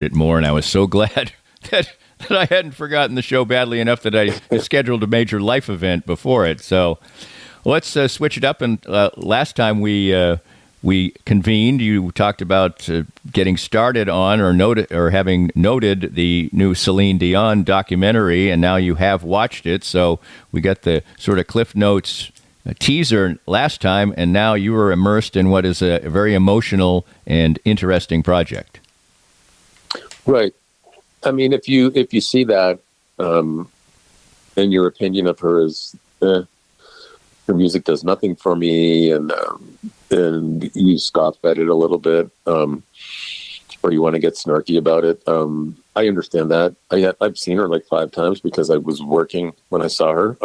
it more, and I was so glad that I hadn't forgotten the show badly enough that I scheduled a major life event before it. So let's switch it up. And last time we convened, you talked about getting started on or having noted the new Celine Dion documentary, and now you have watched it. So we got the sort of Cliff Notes teaser last time, and now you are immersed in what is a very emotional and interesting project. Right. I mean, if you see that, and your opinion of her is, her music does nothing for me, and you scoff at it a little bit, or you want to get snarky about it, I understand that. I've seen her like 5 times because I was working when I saw her.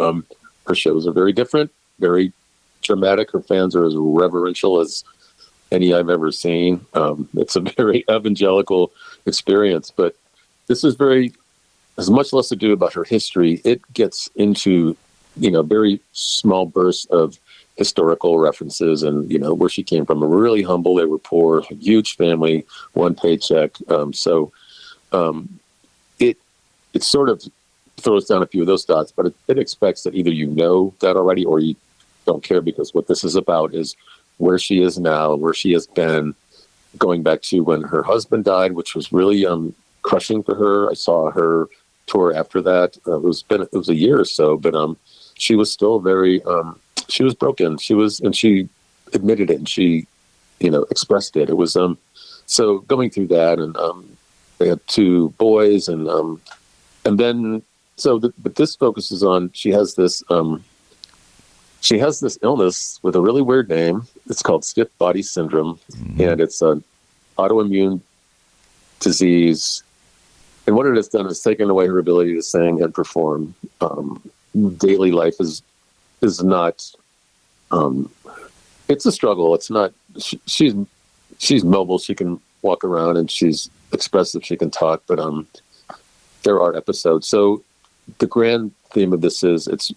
Her shows are very different, very dramatic. Her fans are as reverential as any I've ever seen. It's a very evangelical experience, but this is has much less to do about her history. It gets into, very small bursts of historical references and, where she came from. Really humble. They were poor, huge family, one paycheck. It sort of throws down a few of those thoughts, but it expects that either you know that already or you don't care, because what this is about is where she is now, where she has been, going back to when her husband died, which was really crushing for her. I saw her tour after that. It was a year or so, but she was still very she was broken. And she admitted it, and she expressed it. It was so going through that, and they had 2 boys, and then but this focuses on she has this illness with a really weird name. It's called stiff body syndrome, and it's an autoimmune disease. And what it has done is taken away her ability to sing and perform. Daily life is not. It's a struggle. It's not. She's mobile. She can walk around, and she's expressive. She can talk, but there are episodes. So the grand theme of this is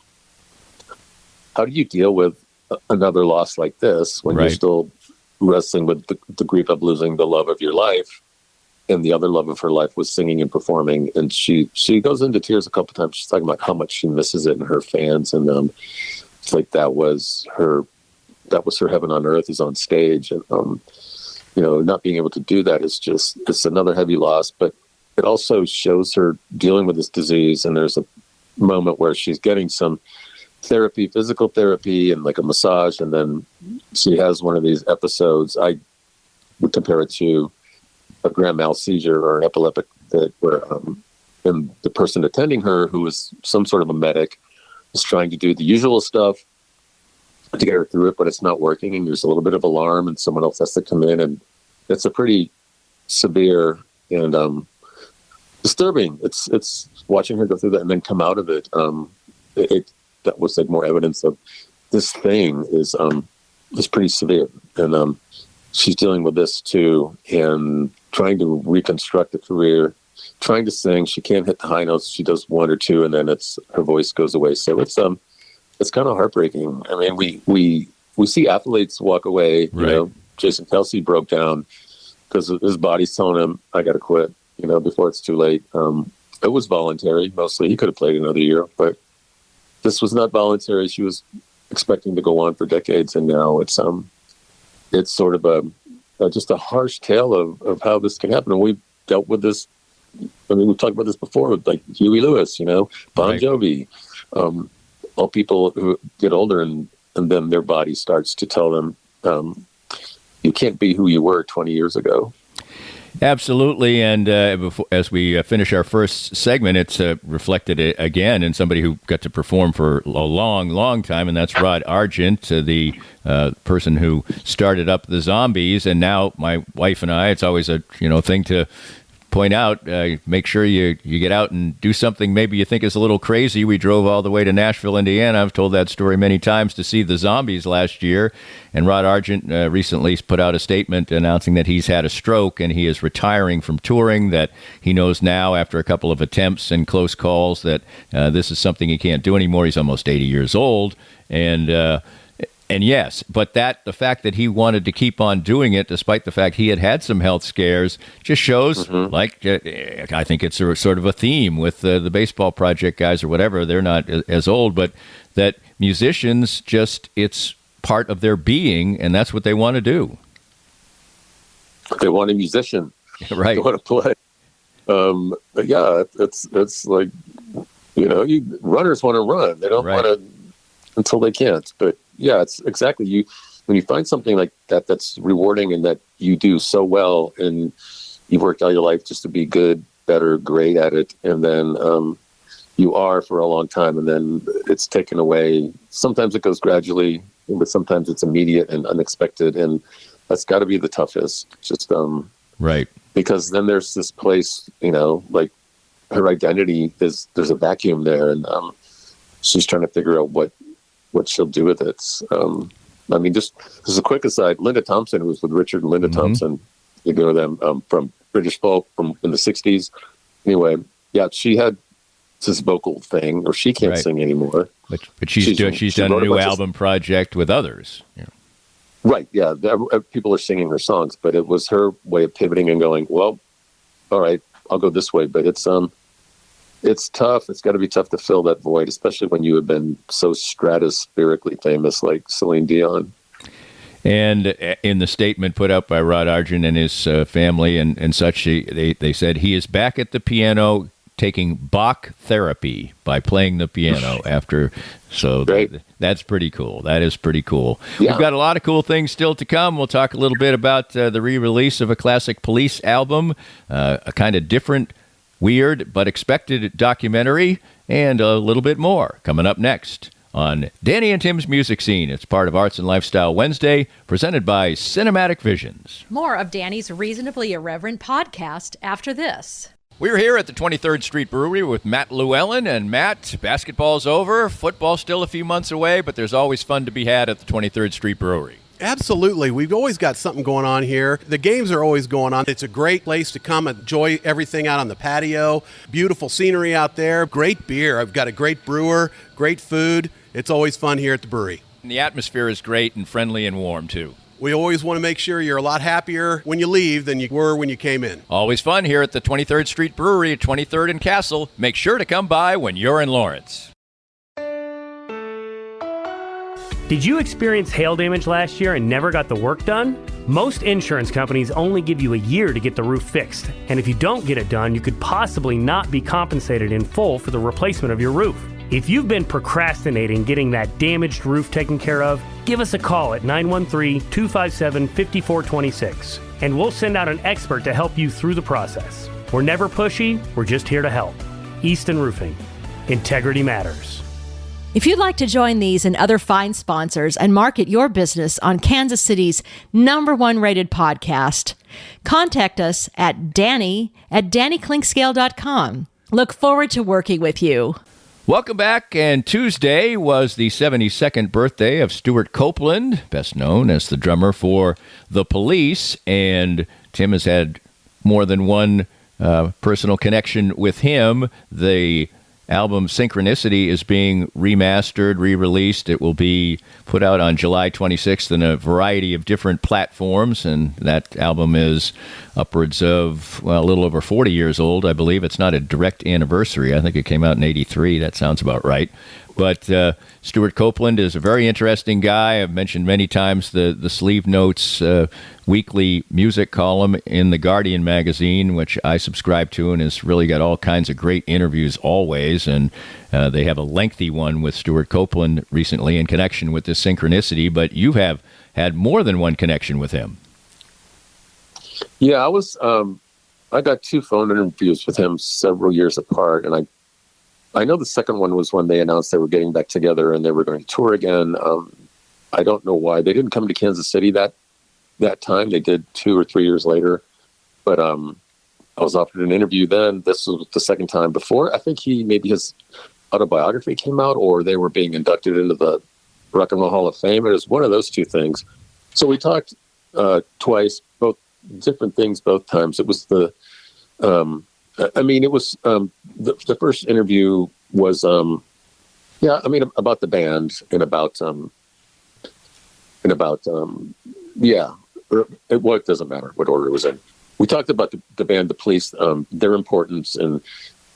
how do you deal with another loss like this when you're still wrestling with the grief of losing the love of your life? And the other love of her life was singing and performing. And she goes into tears a couple times. She's talking about how much she misses it and her fans. And it's like that was her heaven on earth, is on stage. And, not being able to do that is it's another heavy loss. But it also shows her dealing with this disease. And there's a moment where she's getting some therapy, physical therapy, and like a massage. And then she has one of these episodes. I would compare it to a grand mal seizure or an epileptic fit, where and the person attending her, who was some sort of a medic, is trying to do the usual stuff to get her through it, but it's not working, and there's a little bit of alarm, and someone else has to come in, and it's a pretty severe and disturbing. It's watching her go through that and then come out of it. That was like more evidence of this thing is pretty severe, and she's dealing with this too, and trying to reconstruct a career, trying to sing. She can't hit the high notes. She does 1 or 2, and then her voice goes away. So it's kind of heartbreaking. I mean, we see athletes walk away. Right. Jason Kelsey broke down because his body's telling him, "I got to quit." Before it's too late. It was voluntary mostly. He could have played another year, but this was not voluntary. She was expecting to go on for decades, and now it's sort of just a harsh tale of how this can happen. And we've dealt with this. I mean, we've talked about this before with like Huey Lewis, Bon Jovi, all people who get older and then their body starts to tell them, you can't be who you were 20 years ago. Absolutely, and as we finish our first segment, it's reflected again in somebody who got to perform for a long, long time, and that's Rod Argent, the person who started up the Zombies, and now my wife and I, it's always a thing to point out, make sure you get out and do something maybe you think is a little crazy. We drove all the way to Nashville, Indiana. I've told that story many times, to see the Zombies last year. And Rod Argent recently put out a statement announcing that he's had a stroke and he is retiring from touring, that he knows now after a couple of attempts and close calls that this is something he can't do anymore. He's almost 80 years old. And And yes, but the fact that he wanted to keep on doing it, despite the fact he had some health scares, just shows, I think it's a sort of a theme with the Baseball Project guys or whatever. They're not as old, but that musicians it's part of their being, and that's what they want to do. They want a musician. Right. They want to play. But yeah, it's like, runners want to run. They don't want to until they can't. But yeah, it's exactly when you find something like that that's rewarding and that you do so well, and you've worked all your life just to be good, better, great at it, and then you are for a long time, and then it's taken away. Sometimes it goes gradually, but sometimes it's immediate and unexpected, and that's got to be the toughest. Just right, because then there's this place, like her identity there's a vacuum there, and she's trying to figure out what she'll do with it. Just as a quick aside, Linda Thompson, who was with Richard and Linda Thompson, you know them from British folk from in the 60s. Anyway, yeah, she had this vocal thing, or she can't sing anymore. But she's done a new album project with others. Yeah. Right, yeah. People are singing her songs, but it was her way of pivoting and going, well, all right, I'll go this way. But it's tough. It's got to be tough to fill that void, especially when you have been so stratospherically famous like Celine Dion. And in the statement put out by Rod Argent and his family and such, they said he is back at the piano taking Bach therapy by playing the piano after. So that's pretty cool. That is pretty cool. Yeah. We've got a lot of cool things still to come. We'll talk a little bit about the re-release of a classic Police album, a kind of different, weird, but expected documentary, and a little bit more coming up next on Danny and Tim's Music Scene. It's part of Arts and Lifestyle Wednesday, presented by Cinematic Visions. More of Danny's Reasonably Irreverent podcast after this. We're here at the 23rd Street Brewery with Matt Llewellyn. And Matt, basketball's over, football's still a few months away, but there's always fun to be had at the 23rd Street Brewery. Absolutely. We've always got something going on here. The games are always going on. It's a great place to come enjoy everything out on the patio. Beautiful scenery out there. Great beer. I've got a great brewer, great food. It's always fun here at the brewery. And the atmosphere is great and friendly and warm, too. We always want to make sure you're a lot happier when you leave than you were when you came in. Always fun here at the 23rd Street Brewery at 23rd and Castle. Make sure to come by when you're in Lawrence. Did you experience hail damage last year and never got the work done? Most insurance companies only give you a year to get the roof fixed. And if you don't get it done, you could possibly not be compensated in full for the replacement of your roof. If you've been procrastinating getting that damaged roof taken care of, give us a call at 913-257-5426, and we'll send out an expert to help you through the process. We're never pushy, we're just here to help. Easton Roofing. Integrity matters. If you'd like to join these and other fine sponsors and market your business on Kansas City's #1 rated podcast, contact us at Danny@DannyKlinkscale.com. Look forward to working with you. Welcome back, and Tuesday was the 72nd birthday of Stuart Copeland, best known as the drummer for The Police, and Tim has had more than one personal connection with him. The album Synchronicity is being remastered, re-released. It will be put out on July 26th in a variety of different platforms, and that album is upwards of, a little over 40 years old, I believe. It's not a direct anniversary. I think it came out in 83. That sounds about right. But Stuart Copeland is a very interesting guy. I've mentioned many times the Sleeve Notes weekly music column in The Guardian magazine, which I subscribe to, and has really got all kinds of great interviews always. And they have a lengthy one with Stuart Copeland recently in connection with this Synchronicity, but you have had more than one connection with him. Yeah, I got 2 phone interviews with him several years apart, and I know the second one was when they announced they were getting back together and they were going to tour again. I don't know why. They didn't come to Kansas City that time. They did 2 or 3 years later. But I was offered an interview then. This was the second time. Before, I think maybe his autobiography came out, or they were being inducted into the Rock and Roll Hall of Fame. It was one of those 2 things. So we talked twice, both different things both times. It was the first interview was, about the band and about and about, it doesn't matter what order it was in. We talked about the band, The Police, their importance. And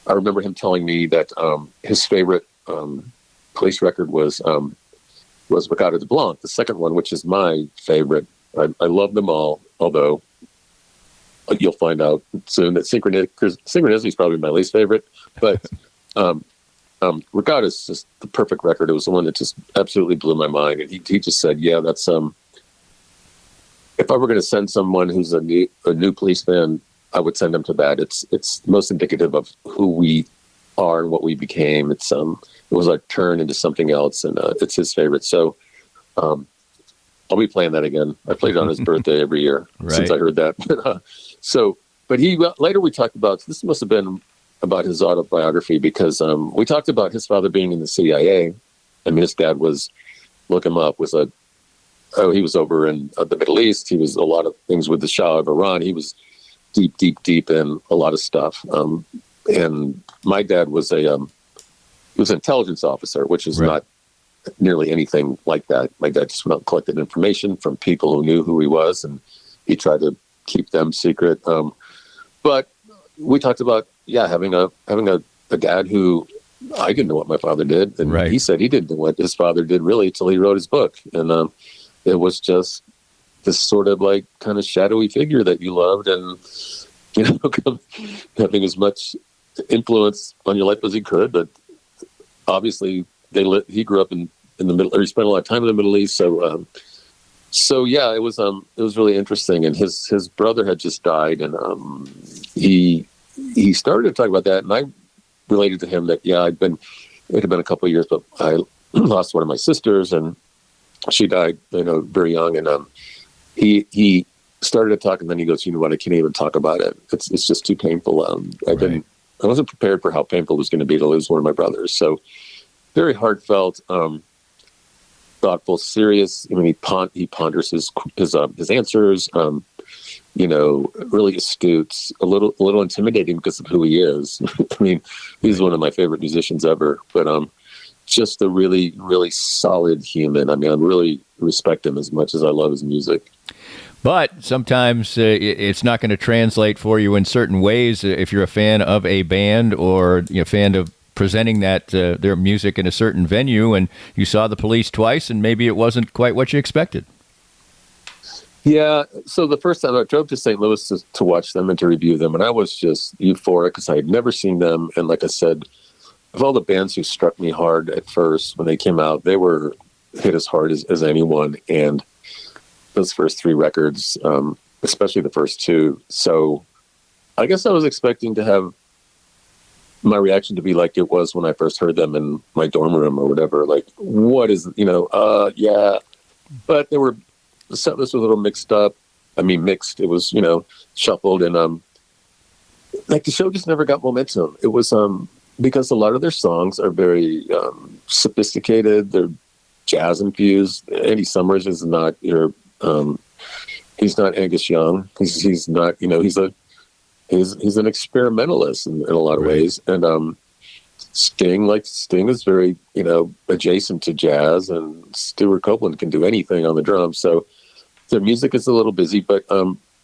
I remember him telling me that his favorite Police record was Reggatta de Blanc, the second one, which is my favorite. I love them all, although you'll find out soon that Synchronicity is probably my least favorite. But Reggatta is just the perfect record. It was the one that just absolutely blew my mind. And he just said, yeah, that's if I were going to send someone who's a new Police fan, I would send them to that. It's most indicative of who we are and what we became. It was a turn into something else, and it's his favorite. So I'll be playing that again. I played it on his birthday every year since I heard that. But later we talked about, this must have been about his autobiography, because we talked about his father being in the CIA. I mean, his dad look him up, he was over in the Middle East. He was a lot of things with the Shah of Iran. He was deep in a lot of stuff. And my dad was he was an intelligence officer, which is not nearly anything like that. My dad just went out and collected information from people who knew who he was, and he tried to keep them secret. But we talked about, having a dad who, I didn't know what my father did. And he said he didn't know what his father did really till he wrote his book. And it was just this sort of like kind of shadowy figure that you loved, and, having as much influence on your life as he could. But obviously he grew up in the Middle, or he spent a lot of time in the Middle East. So it was really interesting. And his brother had just died, and he started to talk about that, and I related to him that it had been a couple of years, but I lost one of my sisters, and she died, very young. And he started to talk, and then he goes, "You know what? I can't even talk about it. It's just too painful." I wasn't prepared for how painful it was going to be to lose one of my brothers. So very heartfelt, thoughtful, serious. I mean, he ponders his answers. Really astute, a little intimidating because of who he is. I mean, he's one of my favorite musicians ever, but just a really, really solid human. I mean, I really respect him as much as I love his music. But sometimes it's not going to translate for you in certain ways if you're a fan of a band, or a fan of presenting their music in a certain venue, and you saw the Police twice, and maybe it wasn't quite what you expected. Yeah, so the first time I drove to St. Louis to watch them and to review them, and I was just euphoric because I had never seen them. And like I said, of all the bands who struck me hard at first when they came out, they were hit as hard as anyone. And those first three records, especially the first two. So I guess I was expecting to have my reaction to be like it was when I first heard them in my dorm room or whatever. Like, what is, yeah. But the set list was a little mixed up. I mean, mixed. It was, shuffled, and like the show just never got momentum. It was because a lot of their songs are very sophisticated. They're jazz infused. Andy Summers is not he's not Angus Young. He's not, he's an experimentalist in a lot of ways. And Sting is very, adjacent to jazz, and Stuart Copeland can do anything on the drums. So their music is a little busy, but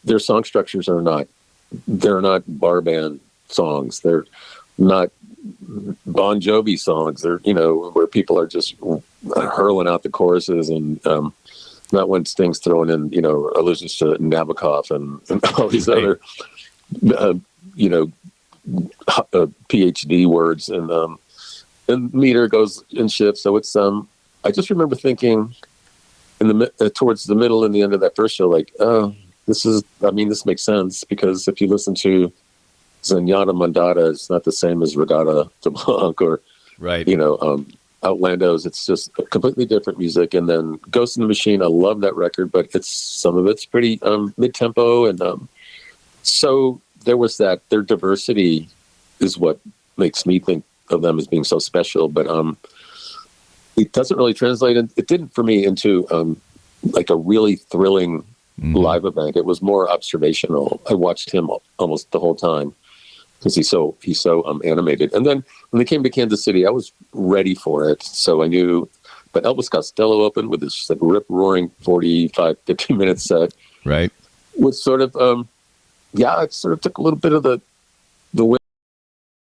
their song structures they're not bar band songs. They're not Bon Jovi songs. They're, where people are just hurling out the choruses, and not when Sting's throwing in, allusions to Nabokov and all these other, PhD words, and meter goes and shifts. So it's, I just remember thinking towards the middle and the end of that first show, like, oh, this makes sense, because if you listen to Zenyatta Mondatta, it's not the same as Reggatta de Blanc or, Outlandos. It's just a completely different music. And then Ghost in the Machine, I love that record, but some of it's pretty mid-tempo. And so there was that. Their diversity is what makes me think of them as being so special. But it doesn't really translate. It didn't for me into like a really thrilling live event. It was more observational. I watched him almost the whole time because he's so animated. And then when they came to Kansas City, I was ready for it. So I knew But Elvis Costello opened with this like rip-roaring 45, 50-minute set. Right. With sort of, it sort of took a little bit of the wind